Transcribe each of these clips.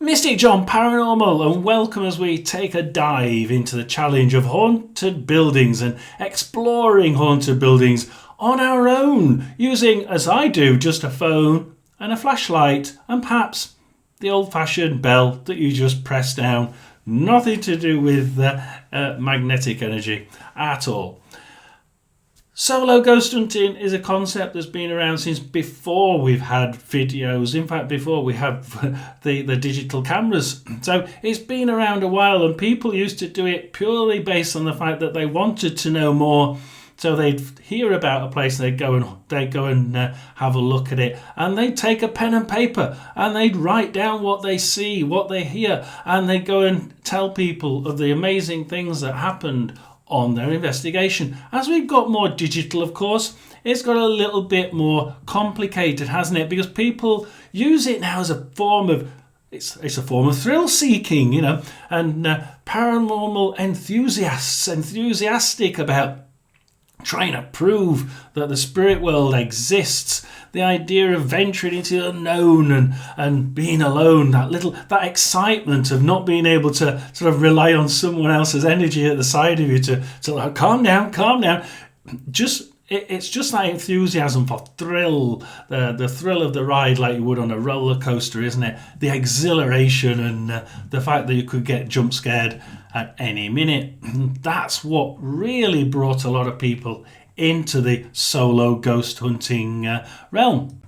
Mystic John Paranormal, and welcome as we take a dive into the challenge of haunted buildings and exploring haunted buildings on our own, using, as I do, just a phone and a flashlight and perhaps the old-fashioned bell that you just press down. Nothing to do with magnetic energy at all. Solo ghost hunting is a concept that's been around since before we've had videos. In fact, before we have the digital cameras. So it's been around a while, and people used to do it purely based on the fact that they wanted to know more. So they'd hear about a place, they'd go and have a look at it, and they'd take a pen and paper and they'd write down what they see, what they hear, and they'd go and tell people of the amazing things that happened on their investigation. As we've got more digital, of course, it's got a little bit more complicated, hasn't it? Because people use it now as a form of it's a form of thrill seeking, and paranormal enthusiasts enthusiastic about trying to prove that the spirit world exists. The idea of venturing into the unknown and being alone, that excitement of not being able to sort of rely on someone else's energy at the side of you to like, calm down. It's just that enthusiasm for thrill, the thrill of the ride, like you would on a roller coaster, isn't it? The exhilaration and the fact that you could get jump scared at any minute. That's what really brought a lot of people into the solo ghost hunting realm.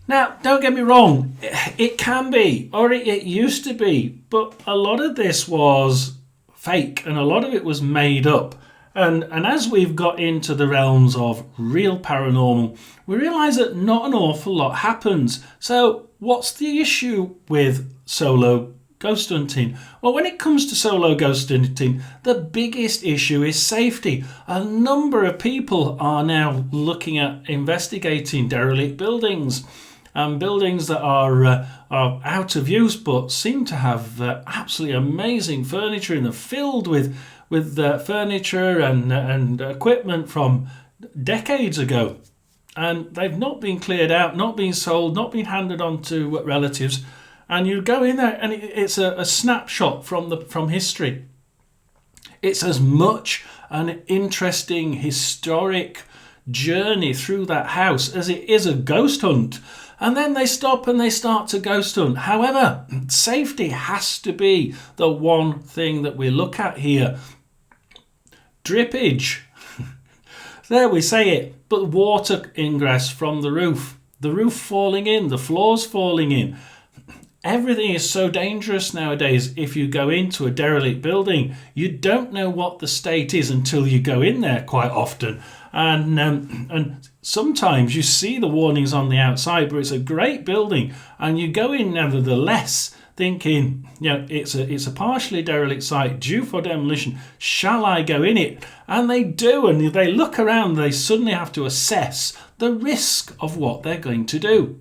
Now, don't get me wrong, it can be, or it used to be, but a lot of this was fake and a lot of it was made up. And as we've got into the realms of real paranormal, we realise that not an awful lot happens. So what's the issue with solo ghost hunting? Well, when it comes to solo ghost hunting, the biggest issue is safety. A number of people are now looking at investigating derelict buildings, buildings that are out of use but seem to have absolutely amazing furniture in them, filled with furniture and equipment from decades ago, and they've not been cleared out, not been sold, not been handed on to relatives. And you go in there and it's a snapshot from history. It's as much an interesting historic journey through that house as it is a ghost hunt. And then they stop and they start to ghost hunt. However, safety has to be the one thing that we look at here. Drippage. There we say it. But water ingress from the roof falling in, the floors falling in. Everything is so dangerous nowadays. If you go into a derelict building, you don't know what the state is until you go in there quite often. And sometimes you see the warnings on the outside, but it's a great building, and you go in nevertheless thinking, it's a partially derelict site due for demolition. Shall I go in it? And they do, and they look around. They suddenly have to assess the risk of what they're going to do.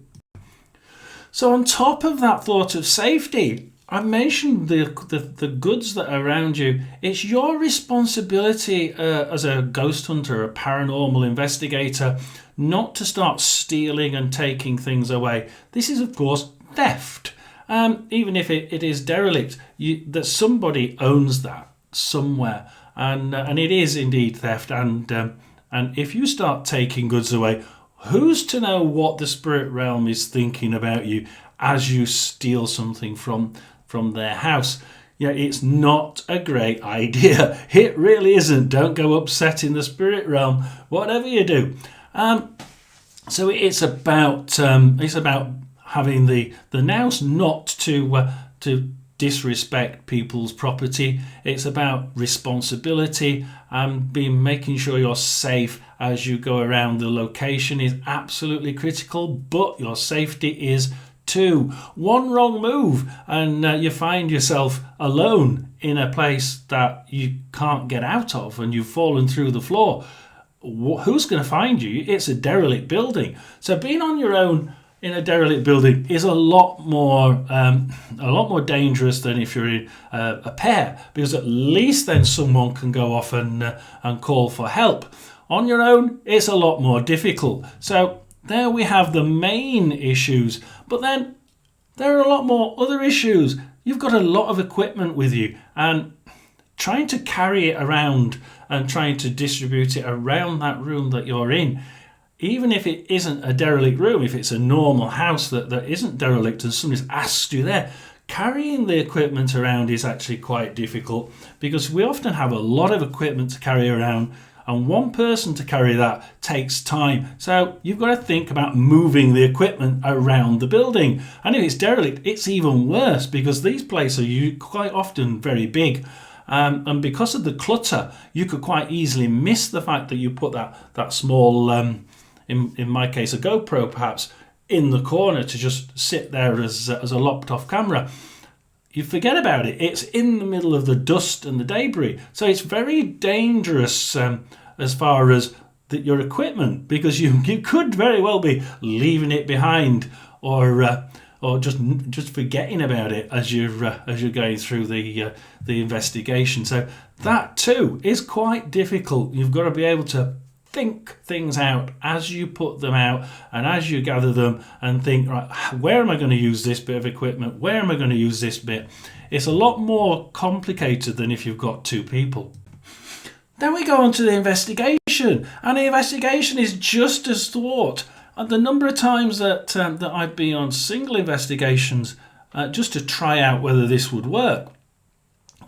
So on top of that thought of safety, I mentioned the goods that are around you. It's your responsibility as a ghost hunter, a paranormal investigator, not to start stealing and taking things away. This is, of course, theft. Even if it is derelict, that somebody owns that somewhere, and it is indeed theft. And if you start taking goods away, who's to know what the spirit realm is thinking about you as you steal something from their house? It's not a great idea. It really isn't. Don't go upsetting the spirit realm, whatever you do. So it's about having the nous not to disrespect people's property. It's about responsibility and making sure you're safe as you go around. The location is absolutely critical, but your safety is too. One wrong move and you find yourself alone in a place that you can't get out of and you've fallen through the floor. Who's going to find you? It's a derelict building. So being on your own in a derelict building is a lot more dangerous than if you're in a pair, because at least then someone can go off and call for help. On your own, it's a lot more difficult. So there we have the main issues. But then There are a lot more other issues. You've got a lot of equipment with you, and trying to carry it around and trying to distribute it around that room that you're in, even if it isn't a derelict room, if it's a normal house that isn't derelict and somebody's asked you there, carrying the equipment around is actually quite difficult, because we often have a lot of equipment to carry around, and one person to carry that takes time. So you've got to think about moving the equipment around the building. And if it's derelict, it's even worse, because these places are quite often very big. And because of the clutter, you could quite easily miss the fact that you put that small, in my case, a GoPro perhaps, in the corner to just sit there as a lopped off camera. You forget about it. It's in the middle of the dust and the debris. So it's very dangerous as far as your equipment, because you could very well be leaving it behind, or just forgetting about it as you're going through the investigation. So that too is quite difficult. You've got to be able to think things out as you put them out and as you gather them, and think, right, where am I going to use this bit of equipment? Where am I going to use this bit? It's a lot more complicated than if you've got two people. Then we go on to the investigation, and the investigation is just as fraught. And the number of times that I've been on single investigations just to try out whether this would work,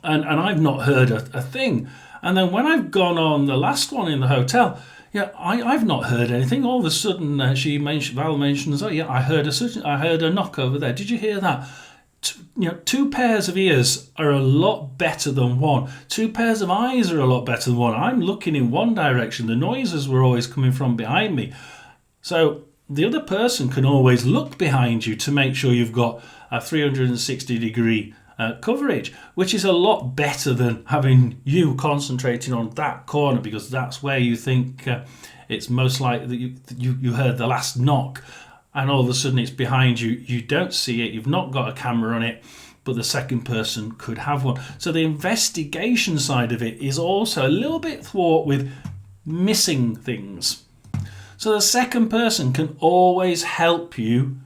and I've not heard a thing. And then when I've gone on the last one in the hotel, I've not heard anything. All of a sudden, Val mentions, oh yeah, I heard a knock over there. Did you hear that? Two pairs of ears are a lot better than one. Two pairs of eyes are a lot better than one. I'm looking in one direction. The noises were always coming from behind me. So the other person can always look behind you to make sure you've got a 360-degree coverage, which is a lot better than having you concentrating on that corner, because that's where you think it's most likely that you heard the last knock, and all of a sudden it's behind you. You don't see it. You've not got a camera on it, but the second person could have one. So the investigation side of it is also a little bit fraught with missing things. So the second person can always help you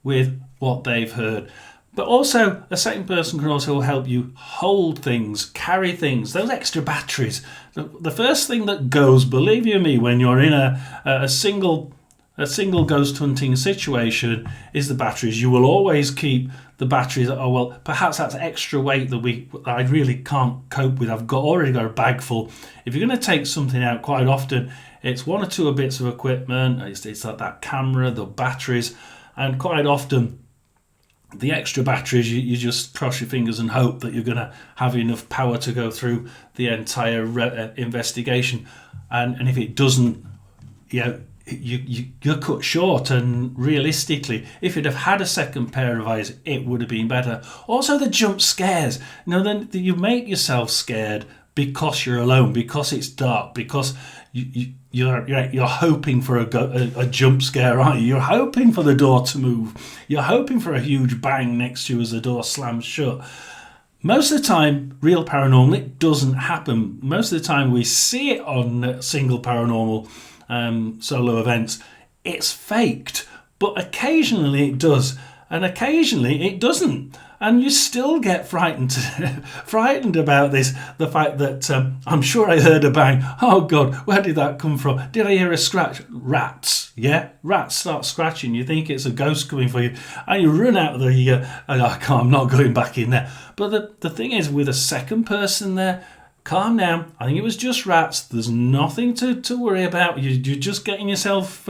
with what they've heard. But also, a second person can also help you hold things, carry things, those extra batteries. The first thing that goes, believe you me, when you're in a single ghost hunting situation, is the batteries. You will always keep the batteries. Oh, well, perhaps that's extra weight that I really can't cope with. I've already got a bag full. If you're going to take something out, quite often, it's one or two bits of equipment. It's like that camera, the batteries, and quite often, the extra batteries, you just cross your fingers and hope that you're going to have enough power to go through the entire investigation. And if it doesn't, you're cut short. And realistically, if you'd have had a second pair of eyes, it would have been better. Also, the jump scares. Then you make yourself scared because you're alone, because it's dark, because you're hoping for a jump scare, aren't you? You're hoping for the door to move. You're hoping for a huge bang next to you as the door slams shut. Most of the time, real paranormal, it doesn't happen. Most of the time we see it on single paranormal solo events. It's faked, but occasionally it does, and occasionally it doesn't. And you still get frightened about this. The fact that I'm sure I heard a bang. Oh God, where did that come from? Did I hear a scratch? Rats, yeah? Rats start scratching. You think it's a ghost coming for you. And you run out of I'm not going back in there. But the thing is, with a second person there, calm down. I think it was just rats. There's nothing to worry about. You're just getting yourself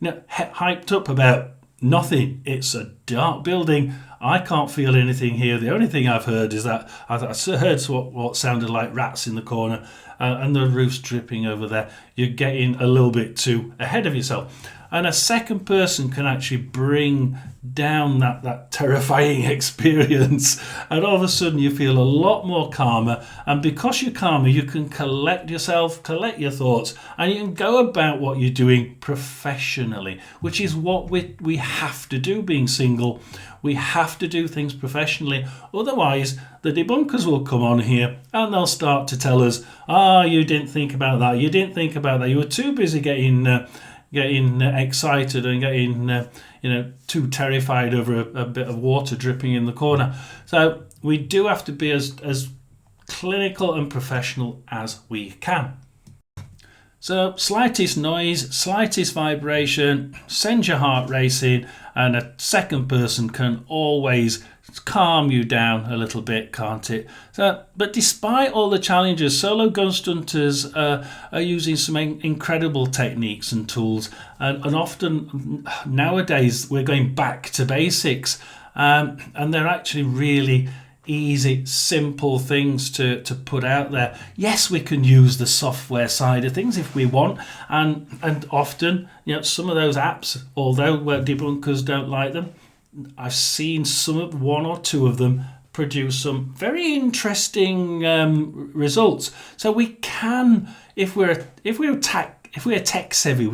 hyped up about nothing. It's a dark building. I can't feel anything here. The only thing I've heard is that I heard what sounded like rats in the corner, and the roof's dripping over there. You're getting a little bit too ahead of yourself. And a second person can actually bring down that terrifying experience, and all of a sudden you feel a lot more calmer. And because you're calmer, you can collect yourself, collect your thoughts, and you can go about what you're doing professionally, which is what we have to do being single. We have to do things professionally. Otherwise, the debunkers will come on here and they'll start to tell us, you didn't think about that, you didn't think about that, you were too busy getting excited and getting too terrified over a bit of water dripping in the corner. So we do have to be as clinical and professional as we can. So slightest noise, slightest vibration sends your heart racing, and a second person can always calm you down a little bit, can't it? So, but despite all the challenges, solo ghost hunters are using some incredible techniques and tools, and often nowadays we're going back to basics, and they're actually really easy, simple things to put out there. Yes, we can use the software side of things if we want, and often, some of those apps, although debunkers don't like them, I've seen one or two of them produce some very interesting results. So we can, if we're tech savvy,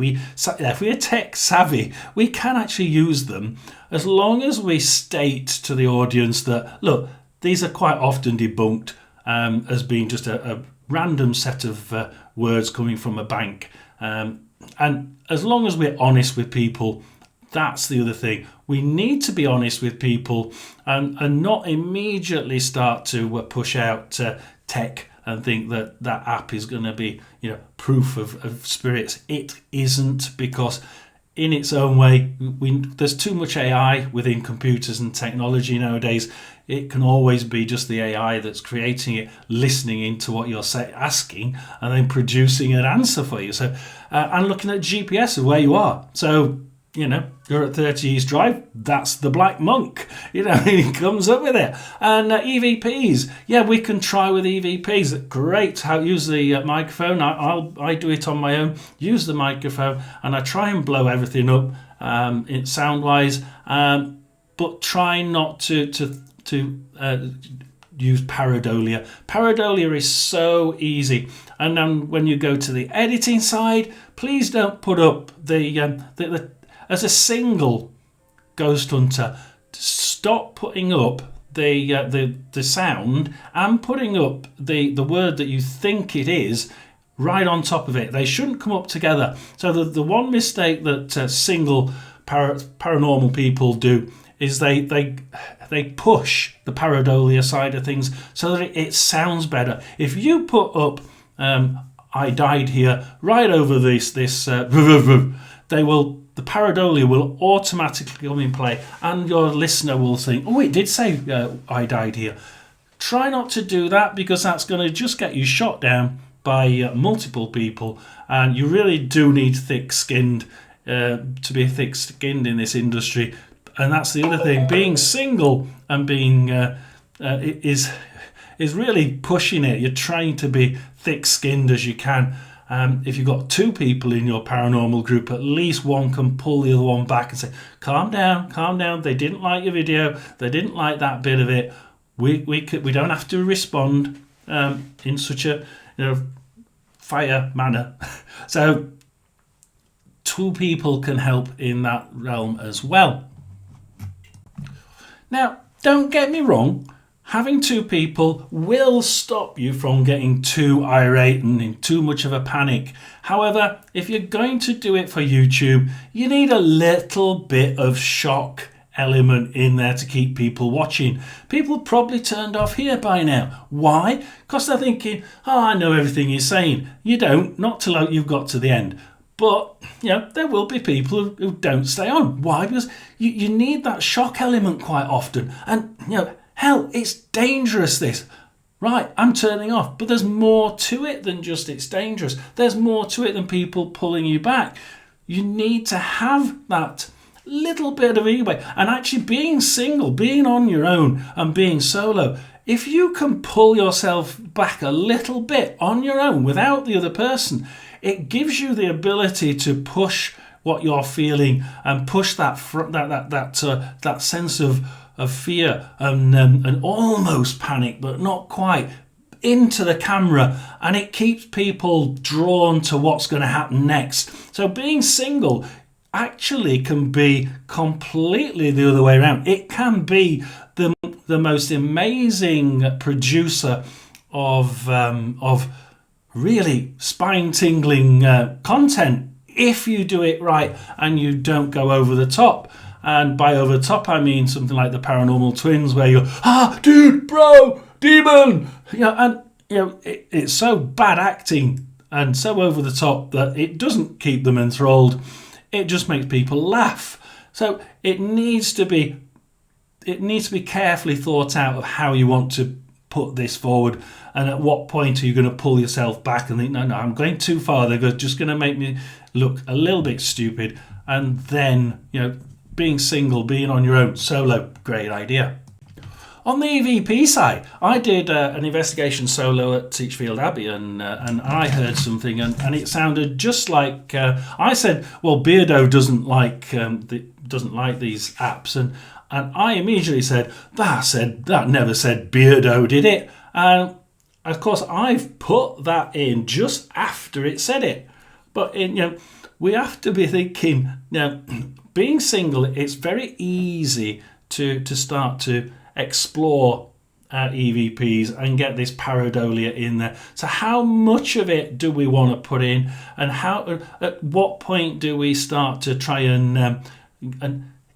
we can actually use them, as long as we state to the audience that, look, these are quite often debunked as being just a random set of words coming from a bank. And as long as we're honest with people, that's the other thing. We need to be honest with people and not immediately start to push out tech and think that app is going to be proof of spirits. It isn't, because in its own way, there's too much AI within computers and technology nowadays. It can always be just the AI that's creating it, listening into what you're asking, and then producing an answer for you. So, and looking at GPS of where you are. So, you're at 30 East Drive, that's the Black Monk. It comes up with it. And EVPs, we can try with EVPs. Great, how use the microphone. I do it on my own. Use the microphone, and I try and blow everything up, sound-wise. But try not to use pareidolia. Pareidolia is so easy. And then when you go to the editing side, please don't put up the as a single ghost hunter, stop putting up the sound and putting up the word that you think it is right on top of it. They shouldn't come up together. So the one mistake that single paranormal people do is they push the pareidolia side of things so that it sounds better. If you put up I died here right over this the pareidolia will automatically come in play, and your listener will think, oh, it did say I died here. Try not to do that, because that's going to just get you shot down by multiple people, and you really do need thick-skinned to be thick-skinned in this industry. And that's the other thing, being single and being is really pushing it. You're trying to be thick-skinned as you can. If you've got two people in your paranormal group, at least one can pull the other one back and say, calm down, they didn't like your video, they didn't like that bit of it. We don't have to respond in such a fire manner. So two people can help in that realm as well. Now, don't get me wrong, having two people will stop you from getting too irate and in too much of a panic. However, if you're going to do it for YouTube, you need a little bit of shock element in there to keep people watching. People probably turned off here by now. Why? Because they're thinking, I know everything you're saying. You don't, not till you've got to the end. But, there will be people who don't stay on. Why? Because you need that shock element quite often. And, hell, it's dangerous, this. Right, I'm turning off. But there's more to it than just it's dangerous. There's more to it than people pulling you back. You need to have that little bit of leeway. And actually being single, being on your own and being solo, if you can pull yourself back a little bit on your own without the other person, it gives you the ability to push what you're feeling and push that sense of fear and almost panic, but not quite, into the camera, and it keeps people drawn to what's going to happen next. So being single actually can be completely the other way around. It can be the most amazing producer of really spine-tingling content if you do it right and you don't go over the top. And by over the top, I mean something like the Paranormal Twins, where you're, dude, bro, demon, and it's so bad acting and so over the top that it doesn't keep them enthralled. It just makes people laugh. So it needs to be carefully thought out of how you want to put this forward, and at what point are you going to pull yourself back and think, no, I'm going too far. They're just going to make me look a little bit stupid. And then, being single, being on your own, solo, great idea. On the EVP side, I did an investigation solo at Teachfield Abbey, and I heard something, and it sounded just like I said. Well, Beardo doesn't like these apps, and I immediately said that never said Beardo, did it? And of course, I've put that in just after it said it. But we have to be thinking now. Being single, it's very easy to start to explore EVPs and get this pareidolia in there. So how much of it do we want to put in, and at what point do we start to try and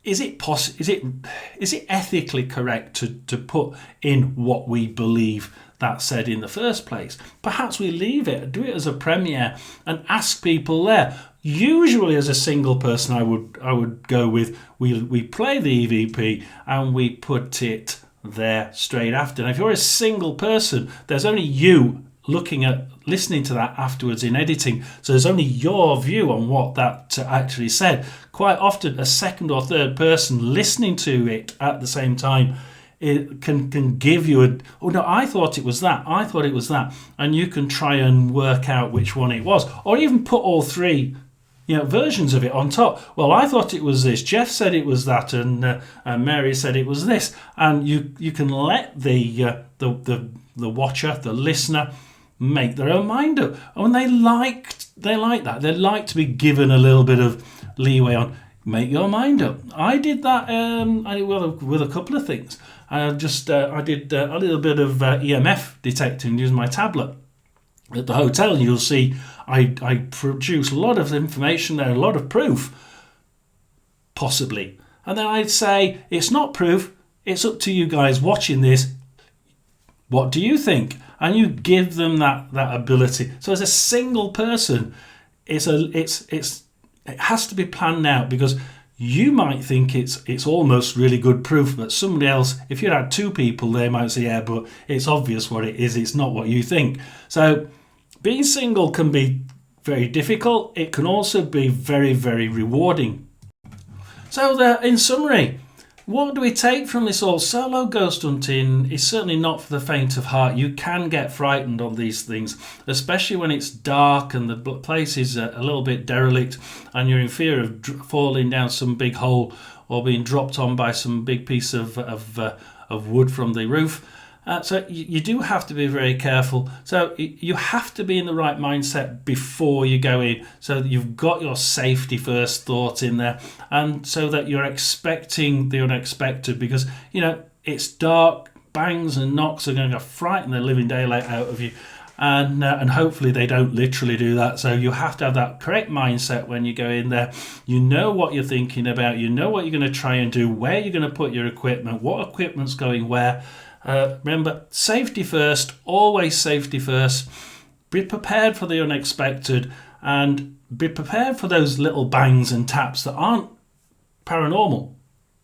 is it ethically correct to put in what we believe that said in the first place? Perhaps we leave it, do it as a premiere, and ask people there. Usually, as a single person, I would go with we play the EVP and we put it there straight after. And if you're a single person, there's only you listening to that afterwards in editing, so there's only your view on what that actually said. Quite often, a second or third person listening to it at the same time, it can give you I thought it was that, and you can try and work out which one it was, or even put all three versions of it on top. Well, I thought it was this, Jeff said it was that, and Mary said it was this, and you can let the watcher, the listener, make their own mind up. And they like that. They like to be given a little bit of leeway on make your mind up. I did that with a couple of things. I did a little bit of EMF detecting using my tablet at the hotel. You'll see I produce a lot of information there, a lot of proof, possibly. And then I'd say, it's not proof, it's up to you guys watching this. What do you think? And you give them that ability. So as a single person, it has to be planned out, because you might think it's almost really good proof, but somebody else, if you had two people, they might say, yeah, but it's obvious what it is. It's not what you think. So being single can be very difficult. It can also be very, very rewarding. So in summary, what do we take from this all? Solo ghost hunting is certainly not for the faint of heart. You can get frightened on these things, especially when it's dark and the place is a little bit derelict and you're in fear of falling down some big hole or being dropped on by some big piece of wood from the roof. So you do have to be very careful. So you have to be in the right mindset before you go in, so that you've got your safety first thought in there, and so that you're expecting the unexpected, because it's dark, bangs and knocks are going to frighten the living daylight out of you, and hopefully they don't literally do that. So you have to have that correct mindset when you go in there. You know what you're thinking about, you know what you're going to try and do, where you're going to put your equipment, what equipment's going where. Remember, safety first, always safety first. Be prepared for the unexpected, and be prepared for those little bangs and taps that aren't paranormal,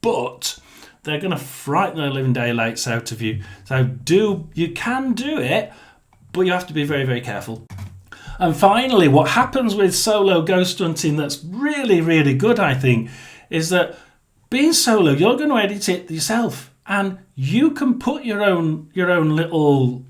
but they're going to frighten the living daylights out of you. So you can do it, but you have to be very, very careful. And finally, what happens with solo ghost hunting that's really, really good, I think, is that being solo, you're going to edit it yourself. And you can put your own little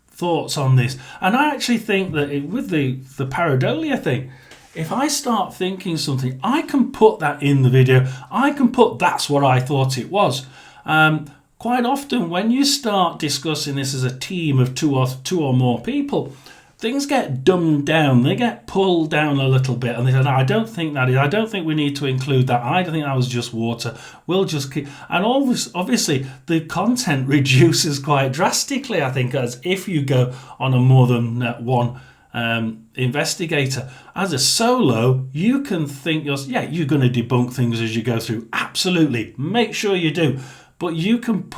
thoughts on this. And I actually think that with the pareidolia thing, if I start thinking something, I can put that in the video. I can put that's what I thought it was. Quite often when you start discussing this as a team of two or more people, things get dumbed down. They get pulled down a little bit, and they say, no, I don't think that is. I don't think we need to include that. I don't think that was just water. We'll just keep. And obviously, the content reduces quite drastically, I think, as if you go on a more than one investigator. As a solo, you can think you're going to debunk things as you go through. Absolutely, make sure you do. But you can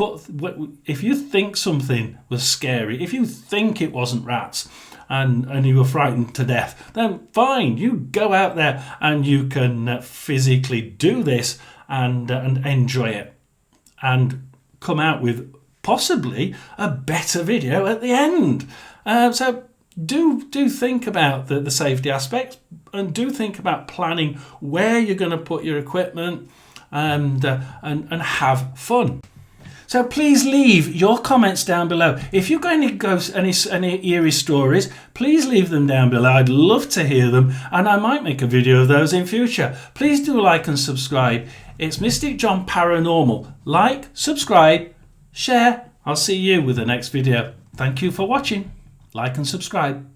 if you think something was scary, if you think it wasn't rats, and you were frightened to death, then fine, you go out there and you can physically do this and enjoy it and come out with possibly a better video at the end. So do think about the safety aspects, and do think about planning where you're going to put your equipment and have fun. So please leave your comments down below. If you've got any ghosts, any eerie stories, please leave them down below. I'd love to hear them, and I might make a video of those in future. Please do like and subscribe. It's Mystic John Paranormal. Like, subscribe, share. I'll see you with the next video. Thank you for watching. Like and subscribe.